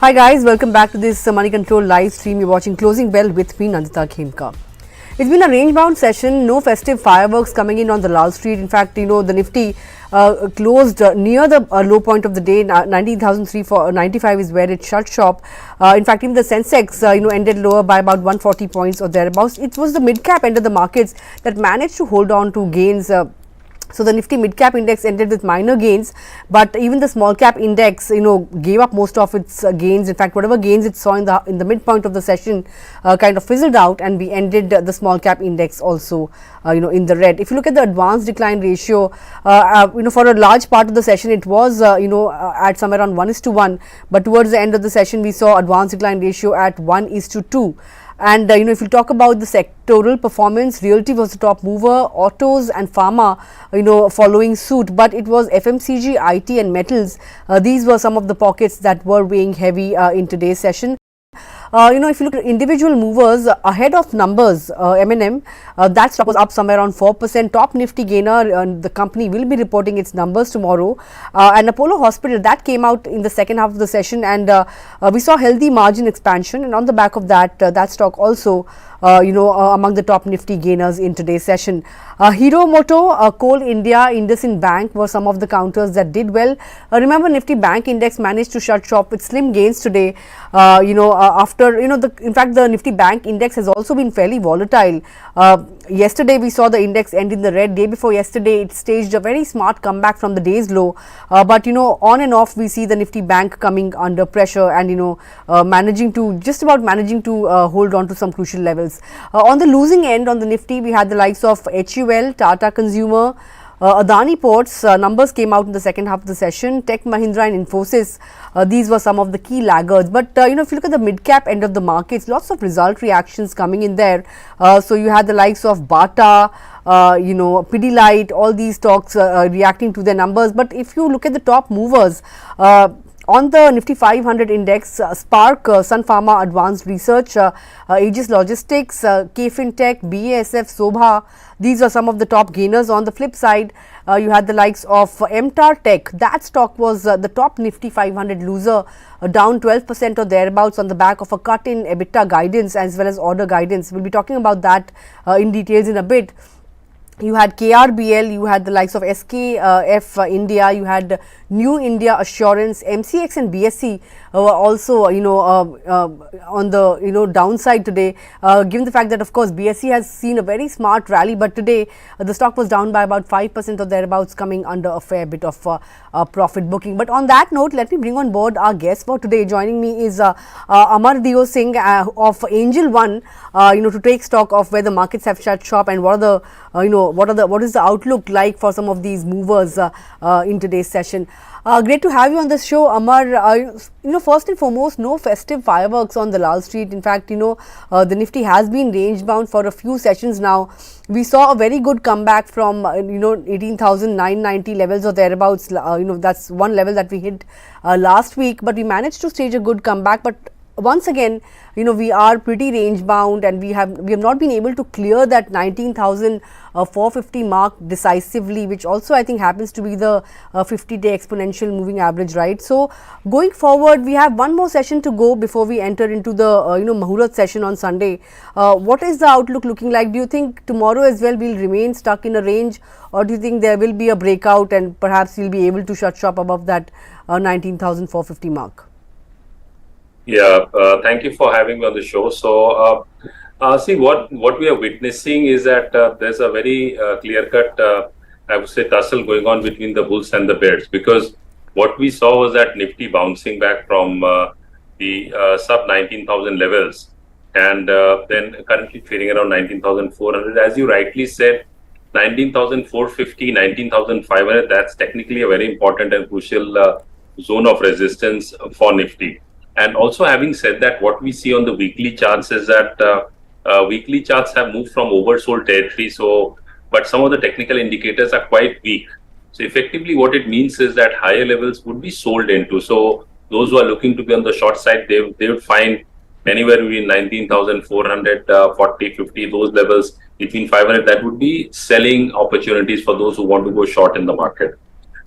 Hi guys, welcome back to this Moneycontrol live stream. You're watching Closing Bell with me, Nandita Khemka. It's been a range-bound session, no festive fireworks coming in on the Lal Street. In fact, the Nifty closed near the low point of the day. 19,395 is where it shut shop. In fact, even the sensex, ended lower by about 140 points or thereabouts. It was the mid-cap end of the markets that managed to hold on to gains. So the Nifty mid-cap index ended with minor gains, but even the small-cap index, gave up most of its gains. In fact, whatever gains it saw in the midpoint of the session, kind of fizzled out, and we ended the small-cap index also, in the red. If you look at the advanced decline ratio, for a large part of the session, it was, at somewhere around 1:1, but towards the end of the session, we saw advanced decline ratio at 1:2. And if you talk about the sectoral performance, Realty was the top mover, autos and pharma, following suit, but it was FMCG, IT and metals. These were some of the pockets that were weighing heavy in today's session. If you look at individual movers ahead of numbers, M&M, that stock was up somewhere around 4%. Top Nifty gainer, the company will be reporting its numbers tomorrow. And Apollo Hospital, that came out in the second half of the session, and we saw healthy margin expansion. And on the back of that, that stock also, among the top Nifty gainers in today's session. Hero Moto, Coal India, IndusInd Bank were some of the counters that did well. Remember, Nifty Bank Index managed to shut shop with slim gains today. After in fact, the Nifty Bank Index has also been fairly volatile. Yesterday, we saw the index end in the red. Day before yesterday, it staged a very smart comeback from the day's low. But on and off, we see the Nifty Bank coming under pressure and managing to hold on to some crucial levels. On the losing end, on the Nifty, we had the likes of HUL, Tata Consumer, Adani Ports. Numbers came out in the second half of the session. Tech Mahindra and Infosys, these were some of the key laggards. But if you look at the mid-cap end of the markets, lots of result reactions coming in there. So you had the likes of Bata, Pidilite, all these stocks reacting to their numbers. But if you look at the top movers, on the Nifty 500 index, Spark, Sun Pharma Advanced Research, Aegis Logistics, KFin Tech, BASF, Sobha, these are some of the top gainers. On the flip side, you had the likes of MTAR Tech. That stock was the top Nifty 500 loser, down 12% or thereabouts on the back of a cut in EBITDA guidance as well as order guidance. We'll be talking about that in details in a bit. You had KRBL, you had the likes of SKF India, you had New India Assurance, MCX and BSE were also, on the, downside today, given the fact that, of course, BSE has seen a very smart rally, but today the stock was down by about 5% or thereabouts, coming under a fair bit of profit booking. But on that note, let me bring on board our guest for today. Joining me is Aamar Deo Singh of AngelOne, to take stock of where the markets have shut shop and what are the, what is the outlook like for some of these movers in today's session. Great to have you on the show, Aamar. First and foremost, no festive fireworks on the Lal Street. In fact, the Nifty has been range bound for a few sessions now. We saw a very good comeback from 18,990 levels or thereabouts. That's one level that we hit last week, but we managed to stage a good comeback. But once again, we are pretty range bound, and we have not been able to clear that 19,450 mark decisively, which also I think happens to be the 50-day exponential moving average, right? So going forward, we have one more session to go before we enter into the Muhurat session on Sunday. What is the outlook looking like? Do you think tomorrow as well we'll remain stuck in a range, or do you think there will be a breakout and perhaps we'll be able to shut shop above that 19,450 mark? Yeah, thank you for having me on the show. So, see, what we are witnessing is that there's a very clear-cut, I would say, tussle going on between the bulls and the bears, because what we saw was that Nifty bouncing back from the sub 19,000 levels, and then currently trading around 19,400. As you rightly said, 19,450, 19,500, that's technically a very important and crucial zone of resistance for Nifty. And also, having said that, what we see on the weekly charts is that weekly charts have moved from oversold territory. So, but some of the technical indicators are quite weak. So, effectively, what it means is that higher levels would be sold into. So, those who are looking to be on the short side, they would find anywhere between 19,400, 40, 50, those levels between 500. That would be selling opportunities for those who want to go short in the market.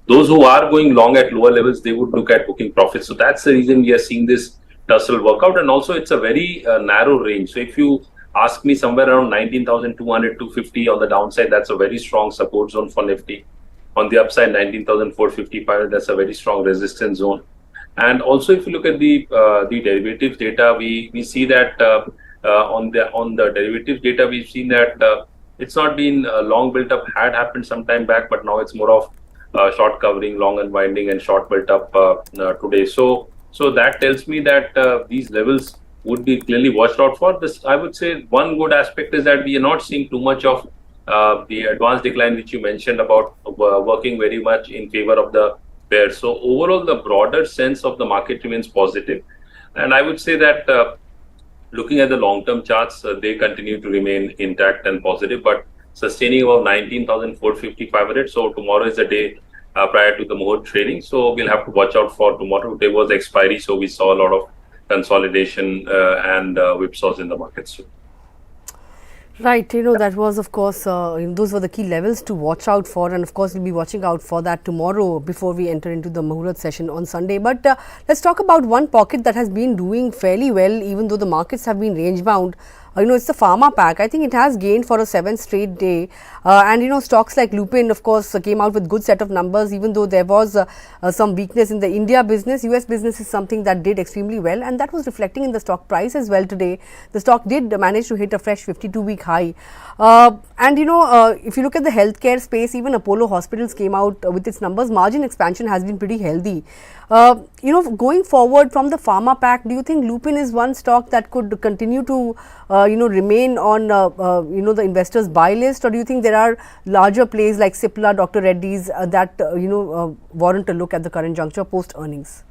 Those who are going long at lower levels, they would look at booking profits. So that's the reason we are seeing this tussle workout, and also it's a very narrow range. So if you ask me, somewhere around 19,200, 250 on the downside, that's a very strong support zone for Nifty. On the upside, 19,455, that's a very strong resistance zone. And also, if you look at the derivatives data, we see that on the derivatives data, we've seen that it's not been long built up, had happened some time back, but now it's more of short covering, long unwinding, and short built up today. So that tells me that these levels would be clearly watched out for. This, I would say, one good aspect is that we are not seeing too much of the advanced decline, which you mentioned about working very much in favor of the bears. So overall, the broader sense of the market remains positive. And I would say that looking at the long-term charts, they continue to remain intact and positive, but sustaining about 19,450-500. So tomorrow is the day prior to the Muhurt trading. So we'll have to watch out for tomorrow. There was expiry, so we saw a lot of consolidation and whipsaws in the markets too. Right, that was, of course, those were the key levels to watch out for, and of course we'll be watching out for that tomorrow before we enter into the Muhurat session on Sunday. But let's talk about one pocket that has been doing fairly well, even though the markets have been range bound. It's the pharma pack. I think it has gained for a 7th straight day, and stocks like Lupin, of course, came out with good set of numbers, even though there was some weakness in the India business. US business is something that did extremely well, and that was reflecting in the stock price as well today. The stock did manage to hit a fresh 52-week high, and if you look at the healthcare space, even Apollo Hospitals came out with its numbers. Margin expansion has been pretty healthy. Going forward from the pharma pack, do you think Lupin is one stock that could continue to remain on the investors' buy list, or do you think there are larger plays like Cipla, Dr. Reddy's that warrant a look at the current juncture post earnings?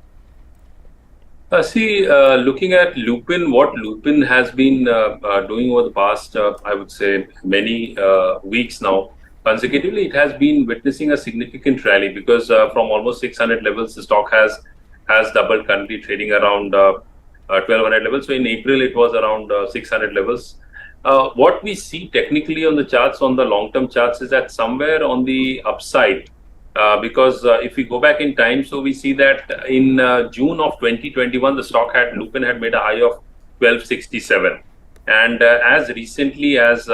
Looking at Lupin, what Lupin has been doing over the past, I would say, many weeks now, consecutively, it has been witnessing a significant rally, because from almost 600 levels, the stock has doubled, currently trading around 1200 levels. So in April, it was around 600 levels. What we see technically on the charts, on the long-term charts, is that somewhere on the upside, because if we go back in time, so we see that in June of 2021, the stock Lupin had made a high of 1267. And as recently as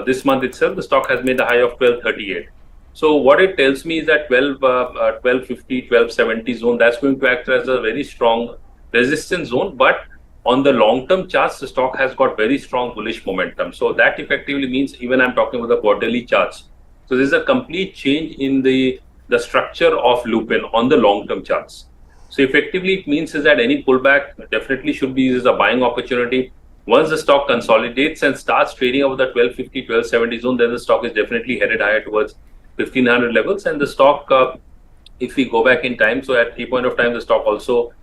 this month itself, the stock has made a high of 1238. So what it tells me is that 1250, 1270 zone, that's going to act as a very strong resistance zone. But on the long-term charts, the stock has got very strong bullish momentum. So that effectively means, even I'm talking about the quarterly charts. So there's a complete change in the structure of Lupin on the long-term charts. So effectively, it means is that any pullback definitely should be used as a buying opportunity. Once the stock consolidates and starts trading over the 1250, 1270 zone, then the stock is definitely headed higher towards 1500 levels. And the stock, if we go back in time, so at a point of time, the stock also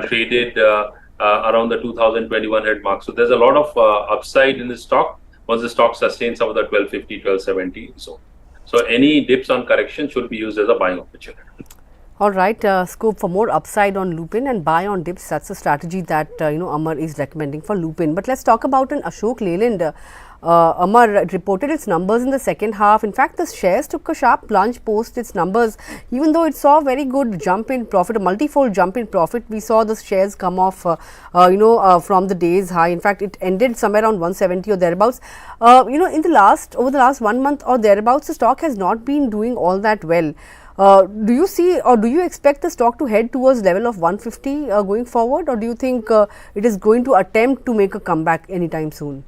traded around the 2021 head mark. So there's a lot of upside in the stock once the stock sustains over the 1250, 1270 zone. So any dips on correction should be used as a buying opportunity. All right, scope for more upside on Lupin and buy on dips. That's a strategy that Aamar is recommending for Lupin. But let's talk about an Ashok Leyland. Aamar reported its numbers in the second half. In fact, the shares took a sharp plunge post its numbers, even though it saw a very good jump in profit, a multifold jump in profit. We saw the shares come off, from the day's high. In fact, it ended somewhere around 170 or thereabouts. Over the last 1 month or thereabouts, the stock has not been doing all that well. Do you see, or do you expect the stock to head towards level of 150 going forward, or do you think it is going to attempt to make a comeback anytime soon?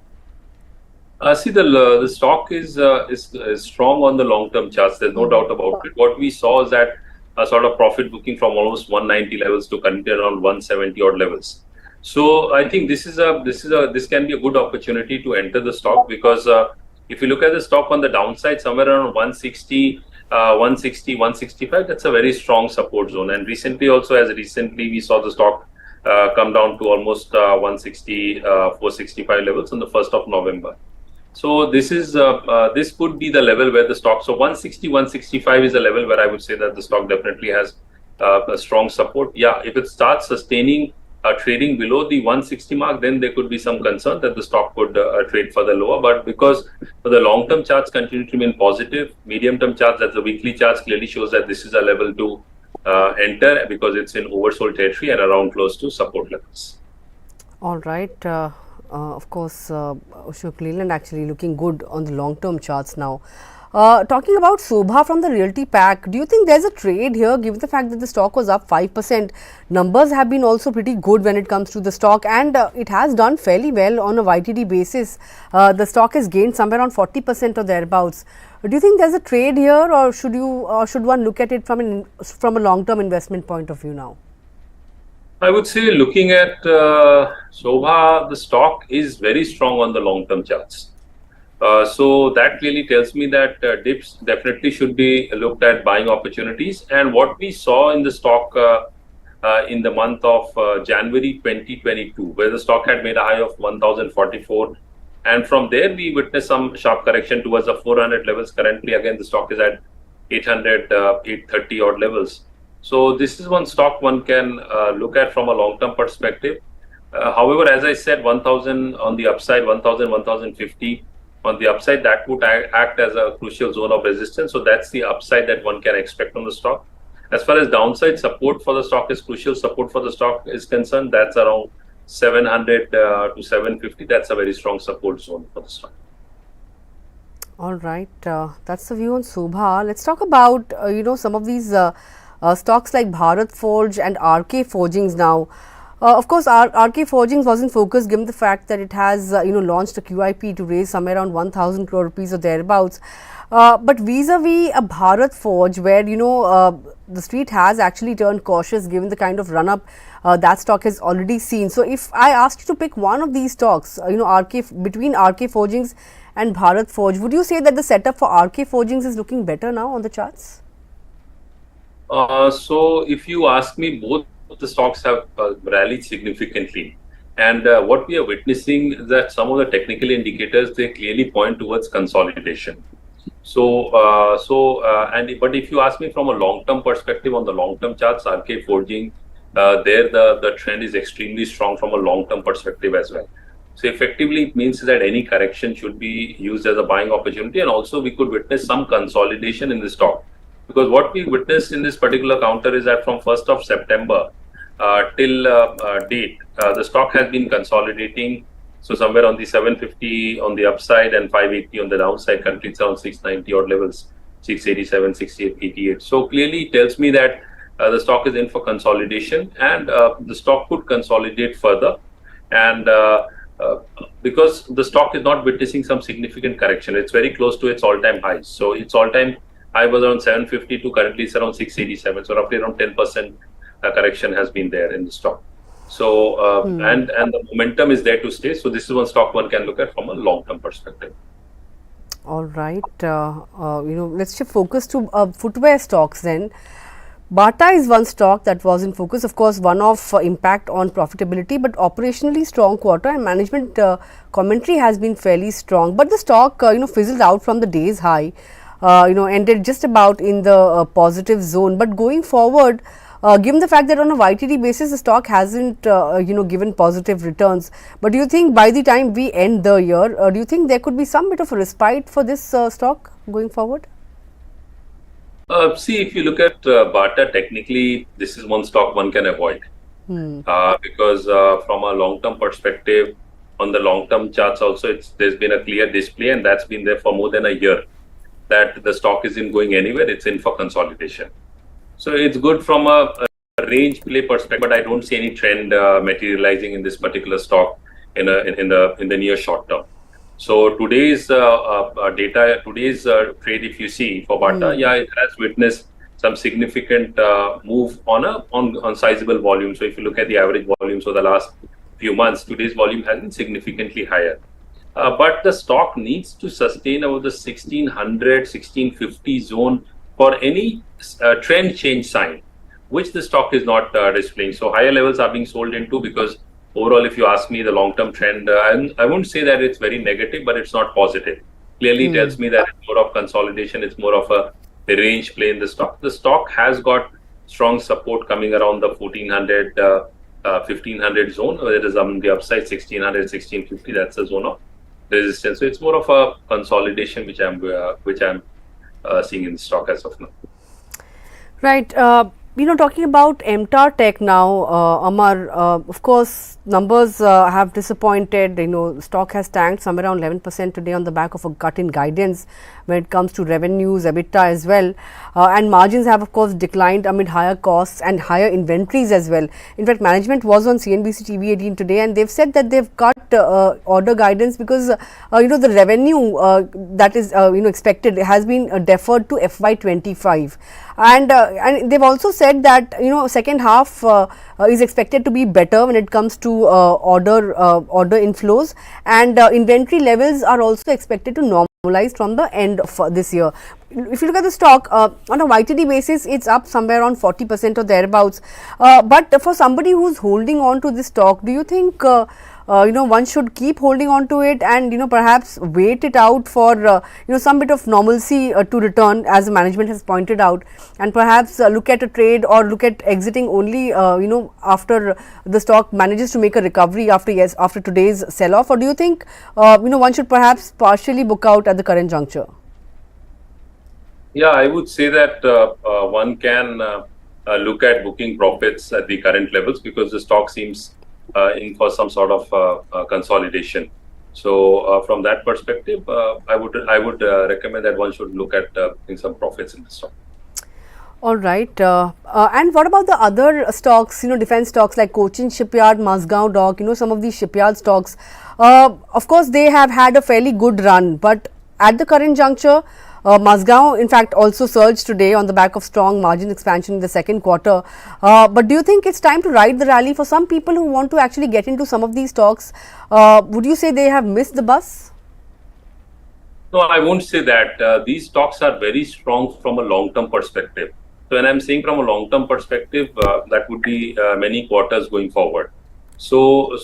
The stock is strong on the long-term charts. There's no doubt about it. What we saw is that a sort of profit booking from almost 190 levels to currently around 170 odd levels. So I think this can be a good opportunity to enter the stock, because if you look at the stock on the downside, somewhere around 160, 165, that's a very strong support zone. And recently we saw the stock come down to almost 160, 465 levels on the 1st of November. So this could be the level where the stock, so 160, 165 is a level where I would say that the stock definitely has a strong support. Yeah, if it starts sustaining trading below the 160 mark, then there could be some concern that the stock could trade further lower. But because the long-term charts continue to remain positive, medium-term charts, that's the weekly charts, clearly shows that this is a level to enter because it's in oversold territory and around close to support levels. All right. Of course, Ashok Leyland actually looking good on the long-term charts now. Talking about Sobha from the Realty pack, do you think there's a trade here given the fact that the stock was up 5%? Numbers have been also pretty good when it comes to the stock, and it has done fairly well on a YTD basis. The stock has gained somewhere around 40% or thereabouts. Do you think there's a trade here, or should one look at it from a long-term investment point of view now? I would say looking at Sobha, the stock is very strong on the long-term charts. So that clearly tells me that dips definitely should be looked at buying opportunities. And what we saw in the stock in the month of January 2022, where the stock had made a high of 1044. And from there, we witnessed some sharp correction towards the 400 levels. Currently, again, the stock is at 800, 830 odd levels. So this is one stock one can look at from a long-term perspective. However, as I said, 1000 on the upside, 1000, 1050 on the upside, that would act as a crucial zone of resistance. So that's the upside that one can expect on the stock. As far as downside support for the stock is crucial, support for the stock is concerned, that's around 700 to 750. That's a very strong support zone for the stock. All right, that's the view on Sobha. Let's talk about some of these stocks like Bharat Forge and RK Forgings now. Of course, RK Forgings was in focus given the fact that it has launched a QIP to raise somewhere around 1,000 crore rupees or thereabouts. But vis-a-vis a Bharat Forge, where the street has actually turned cautious given the kind of run-up that stock has already seen. So, if I asked you to pick one of these stocks, between RK Forgings and Bharat Forge, would you say that the setup for RK Forgings is looking better now on the charts? So, if you ask me, both the stocks have rallied significantly. And what we are witnessing is that some of the technical indicators, they clearly point towards consolidation. But if you ask me from a long-term perspective on the long-term charts, RK Forging, there the trend is extremely strong from a long-term perspective as well. So effectively, it means that any correction should be used as a buying opportunity, and also we could witness some consolidation in the stock. Because what we witnessed in this particular counter is that from 1st of September till date, the stock has been consolidating. So somewhere on the 750 on the upside and 580 on the downside, currently it's around 690 odd levels, 687, 68, 88. So clearly it tells me that the stock is in for consolidation, and the stock could consolidate further. And because the stock is not witnessing some significant correction, it's very close to its all-time highs. So its all-time high was around 752, currently it's around 687. So roughly around 10% correction has been there in the stock. So and the momentum is there to stay. So this is one stock one can look at from a long-term perspective. All right, let's shift focus to footwear stocks then. Bata is one stock that was in focus, of course, one of impact on profitability, but operationally strong quarter, and management commentary has been fairly strong. But the stock, fizzled out from the day's high, ended just about in the positive zone. But going forward, given the fact that on a YTD basis, the stock hasn't, given positive returns. But do you think by the time we end the year, do you think there could be some bit of a respite for this stock going forward? See, if you look at Bata, technically, this is one stock one can avoid. Because from a long-term perspective, on the long-term charts also, there's been a clear display, and that's been there for more than a year, that the stock isn't going anywhere, it's in for consolidation. So it's good from a range play perspective, but I don't see any trend materializing in this particular stock in the near short term. So today's data, today's trade, if you see for Bata, it has witnessed some significant move on sizable volume. So if you look at the average volumes for the last few months, today's volume has been significantly higher. But the stock needs to sustain over the 1600, 1650 zone for any trend change sign, which the stock is not displaying. So higher levels are being sold into, because overall, if you ask me, the long-term trend, I won't say that it's very negative, but it's not positive. Clearly tells me that it's more of consolidation, it's more of a range play in the stock. The stock has got strong support coming around the 1400, 1500 zone, where it is on the upside 1600, 1650, that's the zone of resistance. So it's more of a consolidation which I'm seeing in the stock as of now. Right. Talking about MTAR Tech now, Amar, of course, numbers have disappointed. Stock has tanked somewhere around 11% today on the back of a cut in guidance when it comes to revenues, EBITDA as well. And margins have, of course, declined amid higher costs and higher inventories as well. In fact, management was on CNBC TV 18 today, and they've said that they've cut order guidance because, the revenue that is, expected has been deferred to FY25. And they've also said that second half is expected to be better when it comes to order inflows, and inventory levels are also expected to normalize from the end of this year. If you look at the stock on a YTD basis, it's up somewhere around 40% or thereabouts. But for somebody who's holding on to this stock, do you think one should keep holding on to it and perhaps wait it out for some bit of normalcy to return, as the management has pointed out, and perhaps look at a trade or look at exiting only after the stock manages to make a recovery after today's sell off? Or do you think one should perhaps partially book out at the current juncture? Yeah, I would say that one can look at booking profits at the current levels because the stock seems in for some sort of consolidation. So from that perspective, I would recommend that one should look at in some profits in the stock. All right. And what about the other stocks, defense stocks like Cochin Shipyard, Mazgaon Dock, some of these shipyard stocks? Of course, they have had a fairly good run, but at the current juncture, Mazgaon, in fact, also surged today on the back of strong margin expansion in the second quarter. But do you think it's time to ride the rally for some people who want to actually get into some of these stocks? Would you say they have missed the bus? No, I won't say that. These stocks are very strong from a long-term perspective. So when I'm saying from a long-term perspective, that would be many quarters going forward. So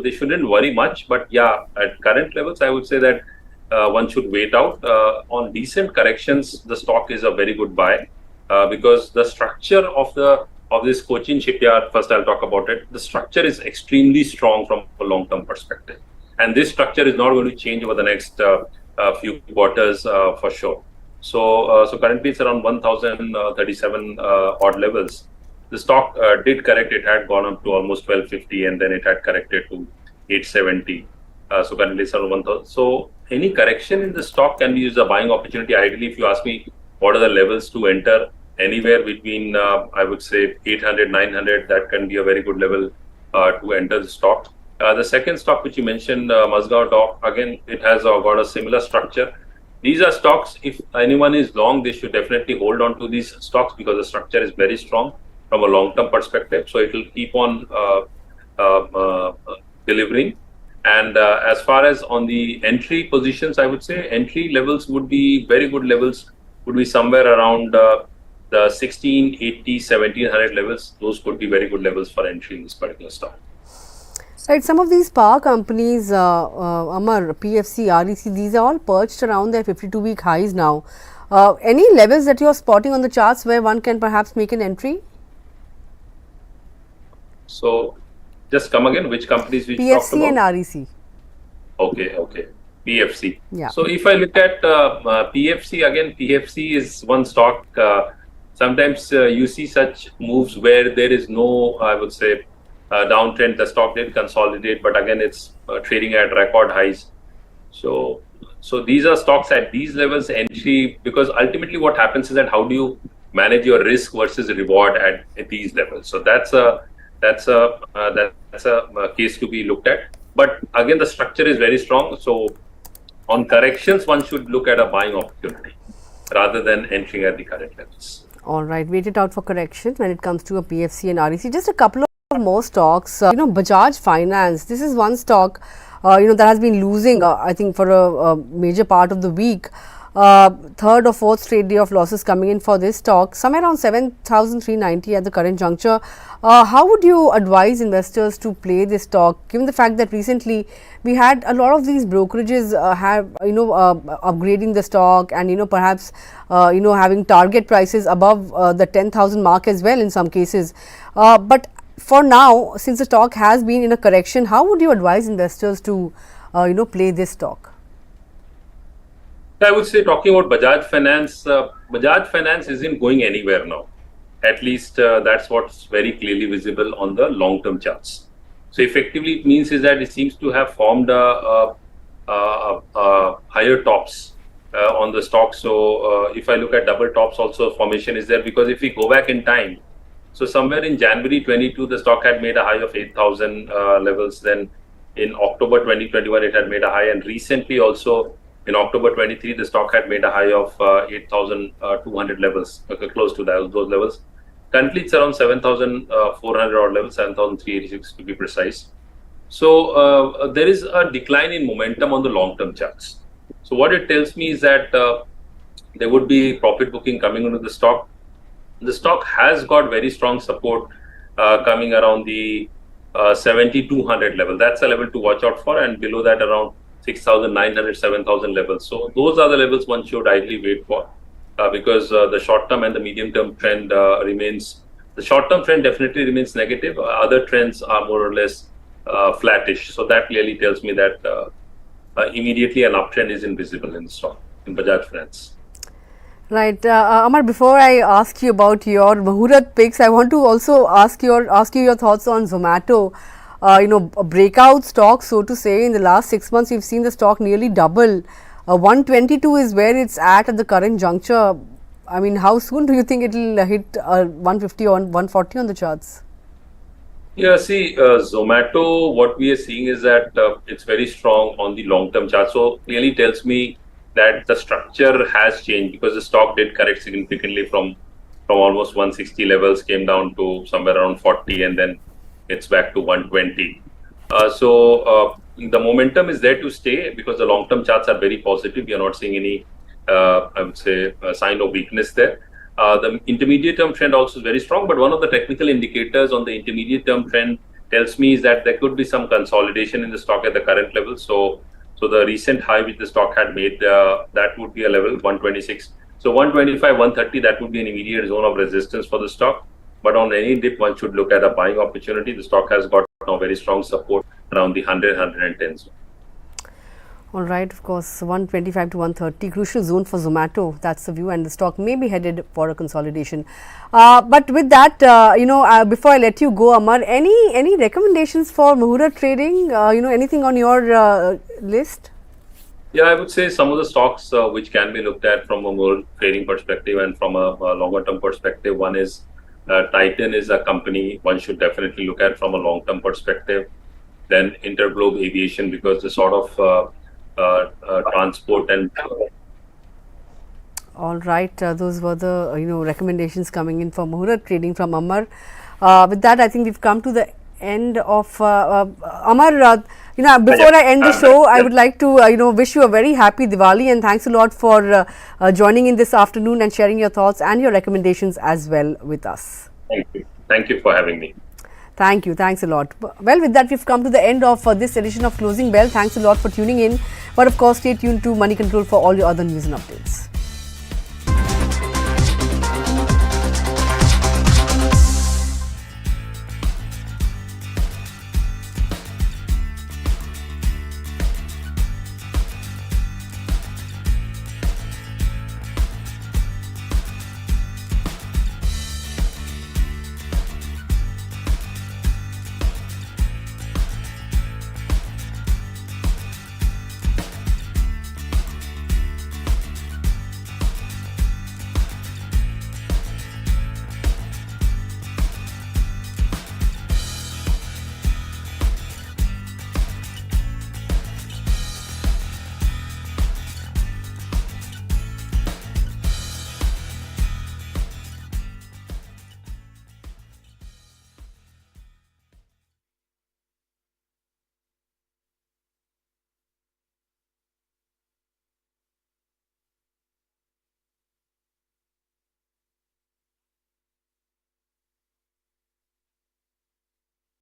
they shouldn't worry much. But yeah, at current levels, I would say that one should wait out. On decent corrections, the stock is a very good buy because the structure of this Cochin Shipyard, first I'll talk about it. The structure is extremely strong from a long-term perspective, and this structure is not going to change over the next few quarters for sure. So currently it's around 1,037 odd levels. The stock did correct; it had gone up to almost 1,250, and then it had corrected to 870. So currently it's around 1,000. So any correction in the stock can be used as a buying opportunity. Ideally, if you ask me what are the levels to enter, anywhere between I would say 800, 900, that can be a very good level to enter the stock. The second stock which you mentioned, Mazgaon Dock, again, it has got a similar structure. These are stocks, if anyone is long, they should definitely hold on to these stocks because the structure is very strong from a long-term perspective. So it will keep on delivering. And as far as on the entry positions, I would say entry levels would be very good levels, would be somewhere around the 1680, 1700 levels. Those could be very good levels for entry in this particular stock. Right, some of these power companies, Amar, PFC, REC, these are all perched around their 52-week highs now. Any levels that you are spotting on the charts where one can perhaps make an entry? So, just come again, which companies we PFC talked about? and REC. Okay. PFC. Yeah. So, if I look at PFC, again, PFC is one stock. Sometimes you see such moves where there is no, I would say, downtrend. The stock did consolidate, but again, it's trading at record highs. So these are stocks at these levels entry, because ultimately what happens is that how do you manage your risk versus reward at these levels? So that's a case to be looked at. But again, the structure is very strong. So on corrections, one should look at a buying opportunity rather than entering at the current levels. All right, wait it out for corrections when it comes to a PFC and REC. Just a couple of more stocks. Bajaj Finance. This is one stock that has been losing I think for a major part of the week. Third or fourth straight day of losses coming in for this stock, somewhere around 7,390 at the current juncture. How would you advise investors to play this stock, given the fact that recently we had a lot of these brokerages upgrading the stock and perhaps having target prices above the 10,000 mark as well in some cases. But for now, since the stock has been in a correction, how would you advise investors to play this stock? I would say, talking about Bajaj Finance isn't going anywhere now. At least that's what's very clearly visible on the long-term charts. So effectively, it means is that it seems to have formed higher tops on the stock. So if I look at double tops, also formation is there, because if we go back in time, so somewhere in January 22, the stock had made a high of 8,000 levels. Then in October 2021, it had made a high, and recently also in October 23, the stock had made a high of 8,200 levels, close to those levels. Currently, it's around 7,400 odd levels, 7,386 to be precise. So there is a decline in momentum on the long-term charts. So what it tells me is that there would be profit booking coming into the stock. The stock has got very strong support coming around the 7,200 level. That's a level to watch out for, and below that around 6,900, 7,000 levels. So those are the levels one should ideally wait for, because the short-term and the medium-term trend remains. The short-term trend definitely remains negative. Other trends are more or less flattish. So that clearly tells me that immediately an uptrend is invisible in the stock in Bajaj Finance. Right, Aamar, before I ask you about your Muhurat picks, I want to also ask you your thoughts on Zomato. A breakout stock, so to say. In the last 6 months, we've seen the stock nearly double. 122 is where it's at the current juncture. I mean, how soon do you think it will hit 150 or 140 on the charts? Yeah, see, Zomato, what we are seeing is that it's very strong on the long-term chart. So clearly tells me that the structure has changed, because the stock did correct significantly from almost 160 levels, came down to somewhere around 40, and then it's back to 120. So the momentum is there to stay, because the long-term charts are very positive. We are not seeing any, I would say, sign of weakness there. The intermediate-term trend also is very strong, but one of the technical indicators on the intermediate-term trend tells me is that there could be some consolidation in the stock at the current level. So the recent high which the stock had made, that would be a level 126. So 125, 130, that would be an immediate zone of resistance for the stock. But on any dip, one should look at a buying opportunity. The stock has got now very strong support around the 100, 110 zone. All right, of course, 125 to 130, crucial zone for Zomato. That's the view, and the stock may be headed for a consolidation. But with that, before I let you go, Aamar, any recommendations for Muhurat trading? Anything on your list? Yeah, I would say some of the stocks which can be looked at from a more trading perspective and from a longer-term perspective. One is Titan is a company one should definitely look at from a long-term perspective. Then Interglobe Aviation, because the sort of transport and all right, those were the recommendations coming in for Muhurat trading from Aamar. With that, I think we've come to the end of Aamar. Before I end the show, I would like to wish you a very happy Diwali, and thanks a lot for joining in this afternoon and sharing your thoughts and your recommendations as well with us. Thank you for having me. Thank you. Thanks a lot. Well, with that, we've come to the end of this edition of Closing Bell. Thanks a lot for tuning in. But of course, stay tuned to Moneycontrol for all your other news and updates.